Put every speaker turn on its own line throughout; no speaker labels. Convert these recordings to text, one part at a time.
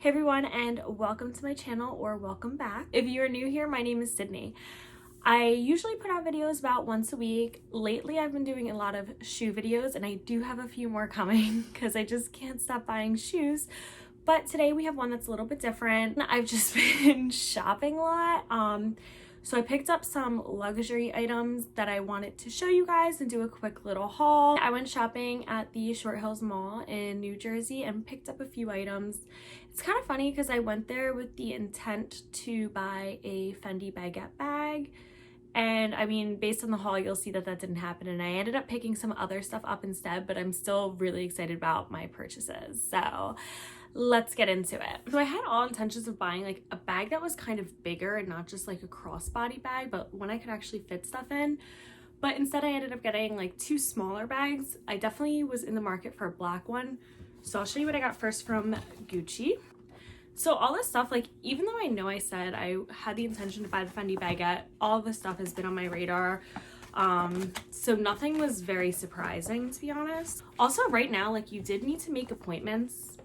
Hey everyone, and welcome to my channel, or welcome back. If you are new here, my name is Sydney. I usually put out videos about once a week. Lately I've been doing a lot of shoe videos, and I do have a few more coming because I just can't stop buying shoes. But today we have one that's a little bit different. I've just been shopping a lot. So I picked up some luxury items that I wanted to show you guys and do a quick little haul. I went shopping at the Short Hills Mall in New Jersey and picked up a few items. It's kind of funny because I went there with the intent to buy a Fendi baguette bag. And I mean, based on the haul, you'll see that that didn't happen. And I ended up picking some other stuff up instead, but I'm still really excited about my purchases. So let's get into it. So I had all intentions of buying like a bag that was kind of bigger and not just like a crossbody bag, but one I could actually fit stuff in. But instead I ended up getting like two smaller bags. I definitely was in the market for a black one. So I'll show you what I got first from Gucci. So all this stuff, like, even though I know I said I had the intention to buy the Fendi baguette, all this stuff has been on my radar. So nothing was very surprising, to be honest. Also, right now, like, you did need to make appointments.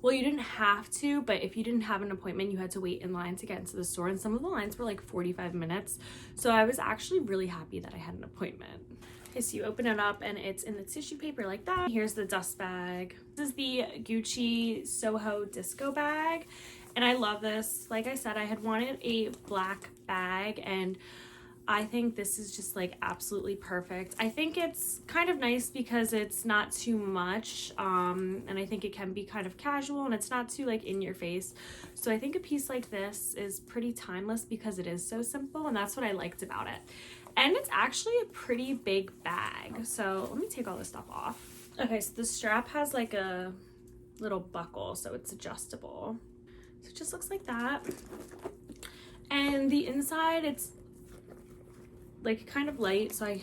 Well, you didn't have to, but if you didn't have an appointment, you had to wait in line to get into the store, and some of the lines were like 45 minutes. So I was actually really happy that I had an appointment. Okay, so you open it up and it's in the tissue paper like that. Here's the dust bag. This is the Gucci Soho disco bag, and I love this. Like I said, I had wanted a black bag, and I think this is just like absolutely perfect. I think it's kind of nice because it's not too much, and I think it can be kind of casual, and it's not too like in your face. So I think a piece like this is pretty timeless because it is so simple, and that's what I liked about it. And it's actually a pretty big bag. So let me take all this stuff off. Okay, so the strap has like a little buckle, so it's adjustable. So it just looks like that. And the inside, it's like kind of light, so I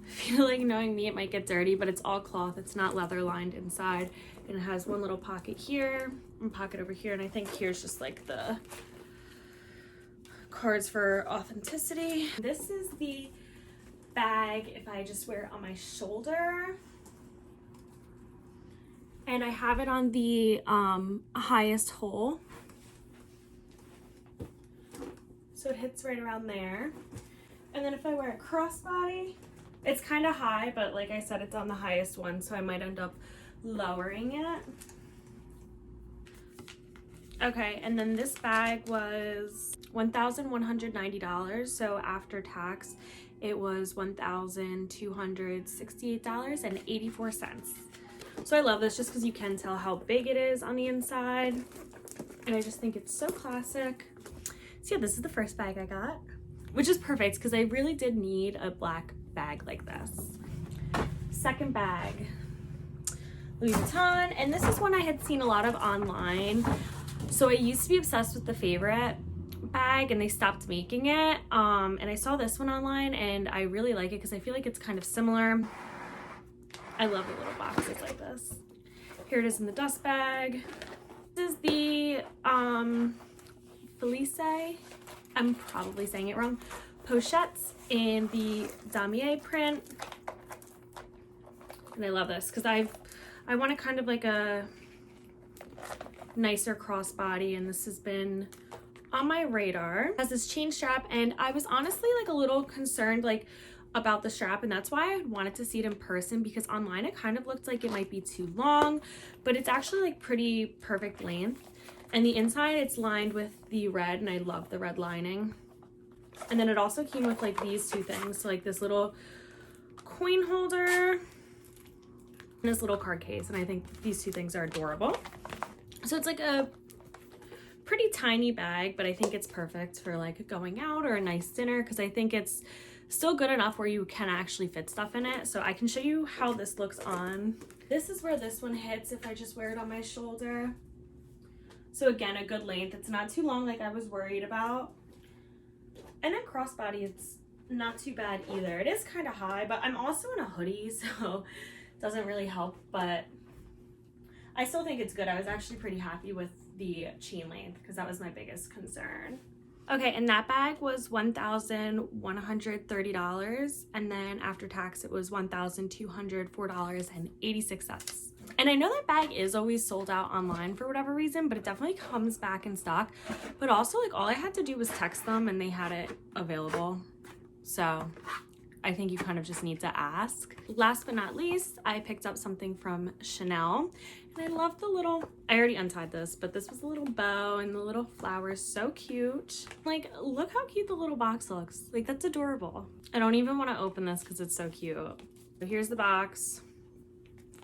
feel like, knowing me, it might get dirty, but it's all cloth. It's not leather lined inside, and it has one little pocket here and pocket over here, and I think here's just like the cards for authenticity. This is the bag if I just wear it on my shoulder, and I have it on the highest hole, so it hits right around there. And then if I wear a crossbody, it's kind of high, but like I said, it's on the highest one, so I might end up lowering it. Okay, and then this bag was $1,190, so after tax, it was $1,268.84. So I love this just because you can tell how big it is on the inside, and I just think it's so classic. So yeah, this is the first bag I got, which is perfect because I really did need a black bag like this. Second bag, Louis Vuitton, and this is one I had seen a lot of online. So I used to be obsessed with the Favorite bag, and they stopped making it. And I saw this one online, and I really like it because I feel like it's kind of similar. I love the little boxes like this. Here it is in the dust bag. This is the Felicie, I'm probably saying it wrong, Pochettes in the Damier print. And I love this because I want a kind of like a nicer crossbody, and this has been on my radar. It has this chain strap, and I was honestly like a little concerned like about the strap, and that's why I wanted to see it in person, because online it kind of looked like it might be too long, but it's actually like pretty perfect length. And the inside, it's lined with the red, and I love the red lining. And then it also came with like these two things, so like this little coin holder and this little card case, and I think these two things are adorable. So it's like a pretty tiny bag, but I think it's perfect for like going out or a nice dinner, because I think it's still good enough where you can actually fit stuff in it. So I can show you how this looks on. This is where this one hits if I just wear it on my shoulder. So again, a good length. It's not too long like I was worried about. And then crossbody, it's not too bad either. It is kind of high, but I'm also in a hoodie, so it doesn't really help, but I still think it's good. I was actually pretty happy with the chain length because that was my biggest concern. Okay, and that bag was $1,130, and then after tax it was $1,204.86. And I know that bag is always sold out online for whatever reason, but it definitely comes back in stock. But also, like, all I had to do was text them and they had it available. So I think you kind of just need to ask. Last but not least, I picked up something from Chanel. And I love the little, I already untied this, but this was the little bow and the little flowers, so cute. Like, look how cute the little box looks. Like, that's adorable. I don't even want to open this because it's so cute. So here's the box.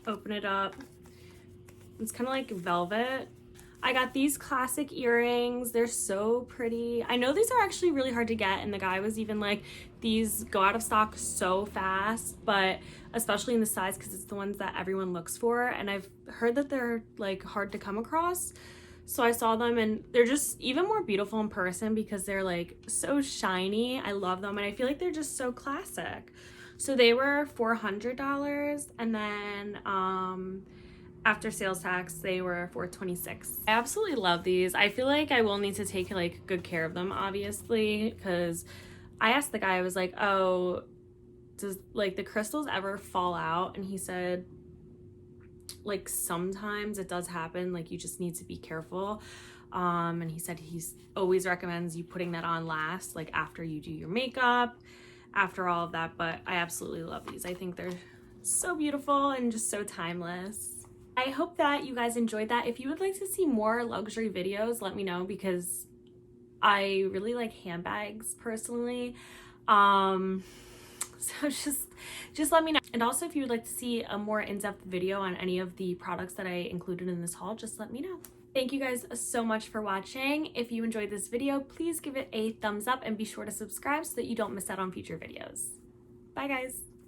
Open it up. It's kind of like velvet. I got these classic earrings. They're so pretty. I know these are actually really hard to get, and the guy was even like, these go out of stock so fast, but especially in the size because it's the ones that everyone looks for, and I've heard that they're like hard to come across. So I saw them and they're just even more beautiful in person because they're like so shiny. I love them and I feel like they're just so classic. So they were $400, and then after sales tax they were $426. I absolutely love these. I feel like I will need to take like good care of them, obviously, because I asked the guy, I was like, oh, does like the crystals ever fall out? And he said, like, sometimes it does happen, like you just need to be careful. And he said he's always recommends you putting that on last, like after you do your makeup, after all of that. But I absolutely love these. I think they're so beautiful and just so timeless. I hope that you guys enjoyed that. If you would like to see more luxury videos, let me know, because I really like handbags personally. So just let me know. And also, if you would like to see a more in-depth video on any of the products that I included in this haul, just let me know. Thank you guys so much for watching. If you enjoyed this video, please give it a thumbs up and be sure to subscribe so that you don't miss out on future videos. Bye guys.